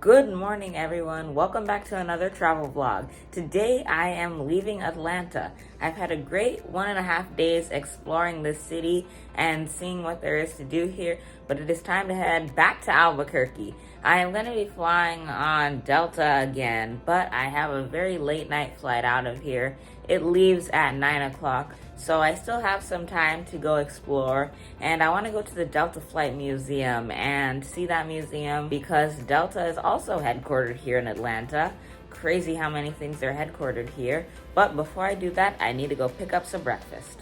Good morning, everyone. Welcome back to another travel vlog. Today I am leaving Atlanta. I've had a great 1.5 days exploring the city and seeing what there is to do here, but it is time to head back to Albuquerque. I am going to be flying on Delta again, but I have a very late night flight out of here. It leaves at 9 o'clock. So I still have some time to go explore, and I want to go to the Delta Flight Museum and see that museum because Delta is also headquartered here in Atlanta. Crazy how many things are headquartered here. But before I do that, I need to go pick up some breakfast.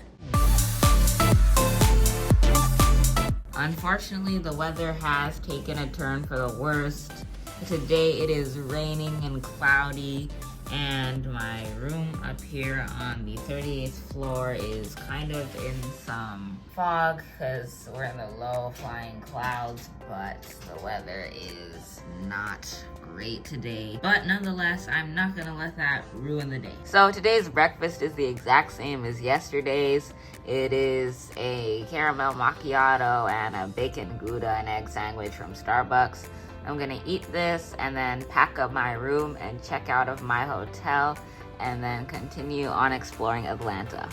Unfortunately, the weather has taken a turn for the worst. Today it is raining and cloudy, and my room up here on the 38th floor is kind of in some fog because we're in the low flying clouds, but the weather is not great today. But nonetheless, I'm not gonna let that ruin the day. So today's breakfast is the exact same as yesterday's. It is a caramel macchiato and a bacon Gouda and egg sandwich from Starbucks. I'm gonna eat this and then pack up my room and check out of my hotel and then continue on exploring Atlanta.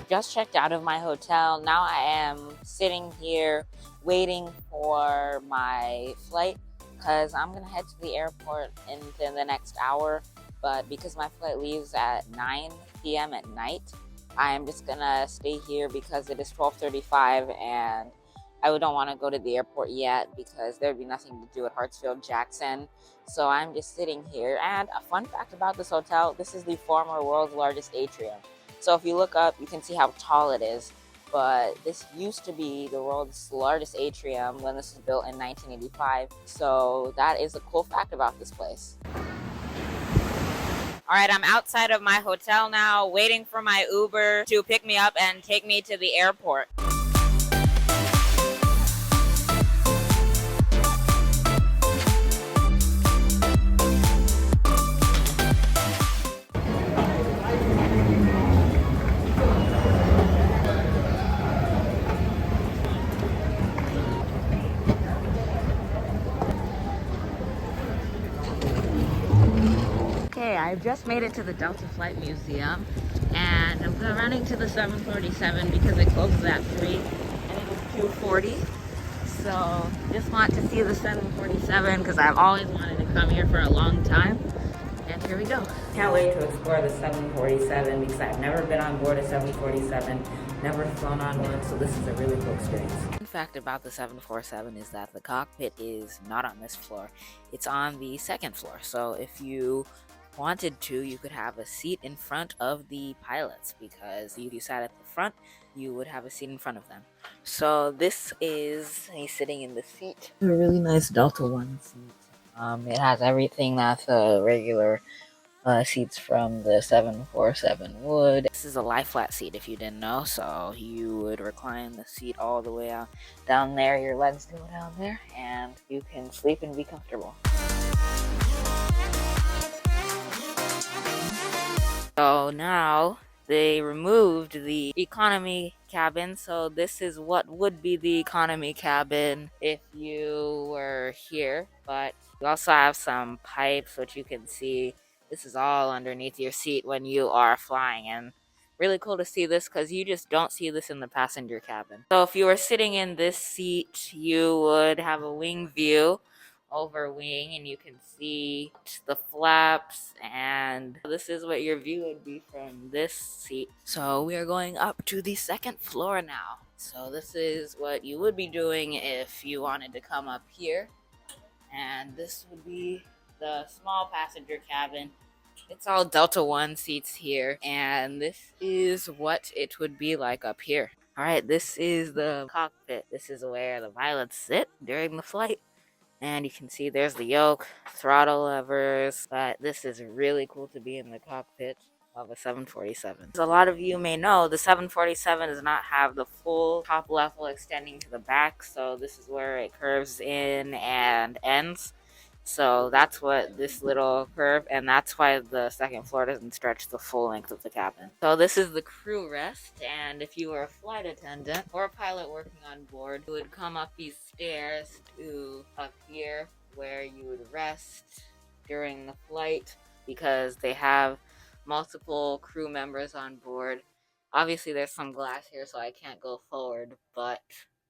Just checked out of my hotel. Now I am sitting here waiting for my flight because I'm gonna head to the airport in the next hour, but because my flight leaves at 9 p.m. at night, I am just gonna stay here because it is 12:35 and I don't want to go to the airport yet because there'd be nothing to do at Hartsfield-Jackson. So I'm just sitting here. And a fun fact about this hotel, this is the former world's largest atrium. So if you look up, you can see how tall it is. But this used to be the world's largest atrium when this was built in 1985. So that is a cool fact about this place. All right, I'm outside of my hotel now, waiting for my Uber to pick me up and take me to the airport. Okay, I've just made it to the Delta Flight Museum, and I'm running to the 747 because it closes at 3 and it is 2:40. So just want to see the 747 because I've always wanted to come here for a long time. And here we go. Can't wait to explore the 747 because I've never been on board a 747, never flown on one, so this is a really cool experience. Fun fact about the 747 is that the cockpit is not on this floor. It's on the second floor. So if you wanted to, you could have a seat in front of the pilots because if you sat at the front, you would have a seat in front of them. So this is me sitting in the seat. A really nice Delta One seat. It has everything that the regular seats from the 747 would. This is a lie flat seat if you didn't know, so you would recline the seat all the way out down there, your legs go down there, and you can sleep and be comfortable. So now they removed the economy cabin, so this is what would be the economy cabin if you were here. But you also have some pipes, which you can see. This is all underneath your seat when you are flying, and really cool to see this because you just don't see this in the passenger cabin. So if you were sitting in this seat, you would have a wing view over wing, and you can see the flaps, and this is what your view would be from this seat. So we are going up to the second floor now. So this is what you would be doing if you wanted to come up here, and this would be the small passenger cabin. It's all Delta One seats here, and this is what it would be like up here. All right, this is the cockpit. This is where the pilots sit during the flight. And you can see there's the yoke, throttle levers, but this is really cool to be in the cockpit of a 747. As a lot of you may know, the 747 does not have the full top level extending to the back, so this is where it curves in and ends. So that's what this little curve, and that's why the second floor doesn't stretch the full length of the cabin. So this is the crew rest, and if you were a flight attendant or a pilot working on board, you would come up these stairs to up here where you would rest during the flight because they have multiple crew members on board. Obviously there's some glass here so I can't go forward, but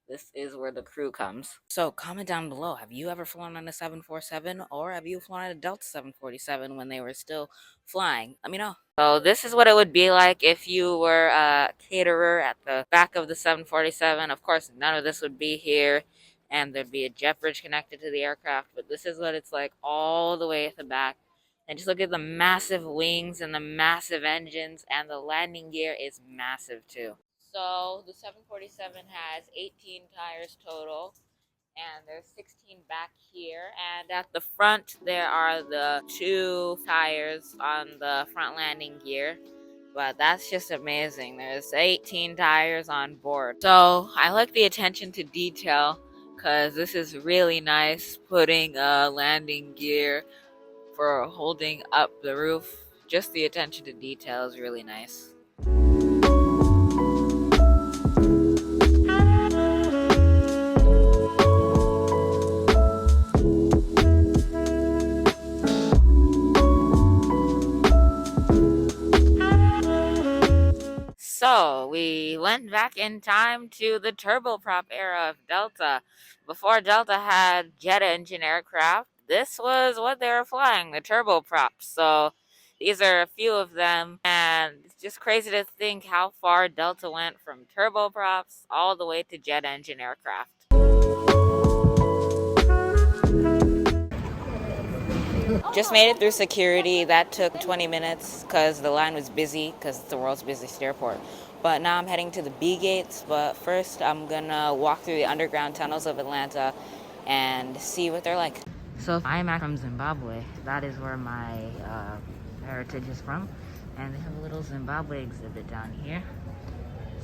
this is where the crew comes. So comment down below, have you ever flown on a 747 or have you flown on a Delta 747 when they were still flying? Let me know. So this is what it would be like if you were a caterer at the back of the 747. Of course, none of this would be here and there'd be a jet bridge connected to the aircraft, but this is what it's like all the way at the back. And just look at the massive wings and the massive engines, and the landing gear is massive too. So the 747 has 18 tires total, and there's 16 back here. And at the front, there are the 2 tires on the front landing gear. But that's just amazing. There's 18 tires on board. So I like the attention to detail because this is really nice, putting a landing gear for holding up the roof. Just the attention to detail is really nice. So we went back in time to the turboprop era of Delta. Before Delta had jet engine aircraft, this was what they were flying, the turboprops. So these are a few of them, and it's just crazy to think how far Delta went from turboprops all the way to jet engine aircraft. Just made it through security. That took 20 minutes because the line was busy because it's the world's busiest airport. But now I'm heading to the B gates. But first, I'm gonna walk through the underground tunnels of Atlanta and see what they're like. So I'm from Zimbabwe. That is where my heritage is from. And they have a little Zimbabwe exhibit down here.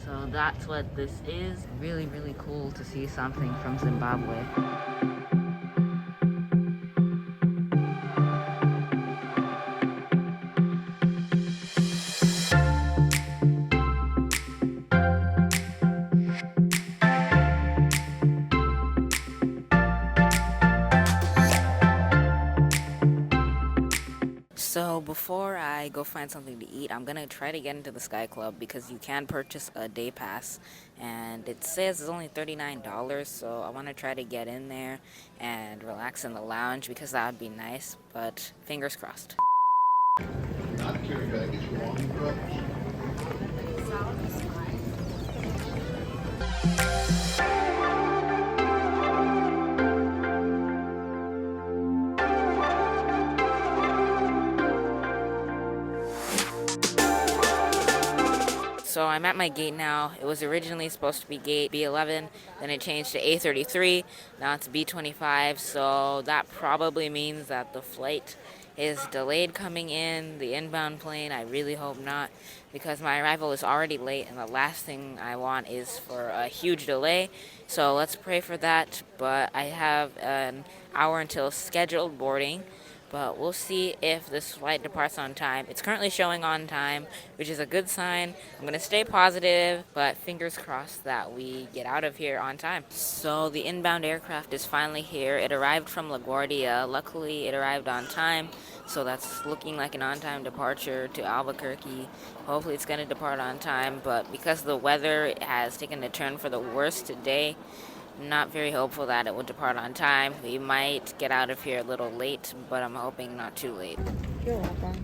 So that's what this is. Really, really cool to see something from Zimbabwe. So before I go find something to eat, I'm gonna try to get into the Sky Club because you can purchase a day pass, and it says it's only $39. So I want to try to get in there and relax in the lounge because that would be nice. But fingers crossed. So I'm at my gate now. It was originally supposed to be gate B11, then it changed to A33, now it's B25, so that probably means that the flight is delayed coming in, the inbound plane. I really hope not, because my arrival is already late, and the last thing I want is for a huge delay, so let's pray for that. But I have an hour until scheduled boarding. But we'll see if this flight departs on time. It's currently showing on time, which is a good sign. I'm going to stay positive, but fingers crossed that we get out of here on time. So the inbound aircraft is finally here. It arrived from LaGuardia. Luckily, it arrived on time, so that's looking like an on-time departure to Albuquerque. Hopefully it's going to depart on time, but because the weather has taken a turn for the worse today, not very hopeful that it will depart on time. We might get out of here a little late, but I'm hoping not too late. You're welcome.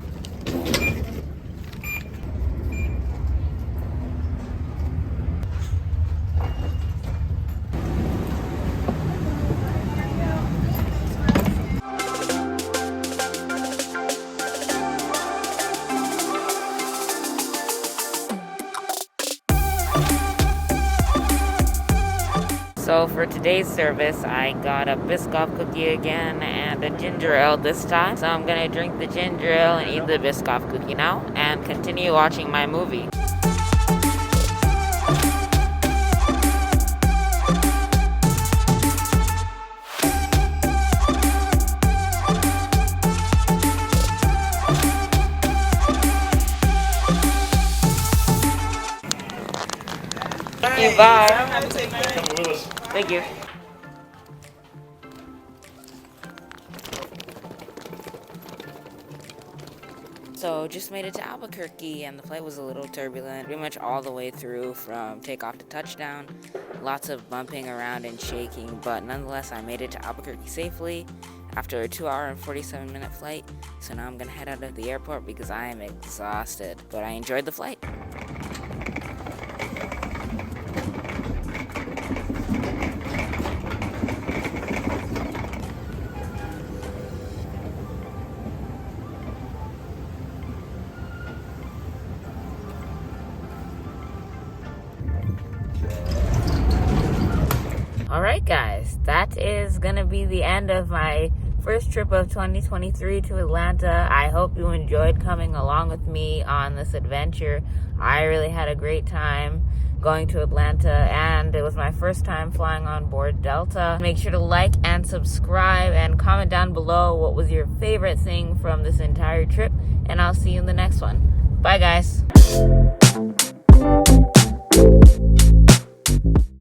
So for today's service, I got a Biscoff cookie again and a ginger ale this time. So I'm gonna drink the ginger ale and eat the Biscoff cookie now and continue watching my movie. Bye. Have a safe night. Come with us. Thank you. So just made it to Albuquerque, and the flight was a little turbulent, pretty much all the way through from takeoff to touchdown. Lots of bumping around and shaking, but nonetheless I made it to Albuquerque safely after a 2-hour and 47-minute flight. So now I'm gonna head out of the airport because I am exhausted, but I enjoyed the flight. Alright guys, that is gonna be the end of my first trip of 2023 to Atlanta. I hope you enjoyed coming along with me on this adventure. I really had a great time going to Atlanta, and it was my first time flying on board Delta. Make sure to like and subscribe and comment down below what was your favorite thing from this entire trip, and I'll see you in the next one. Bye guys.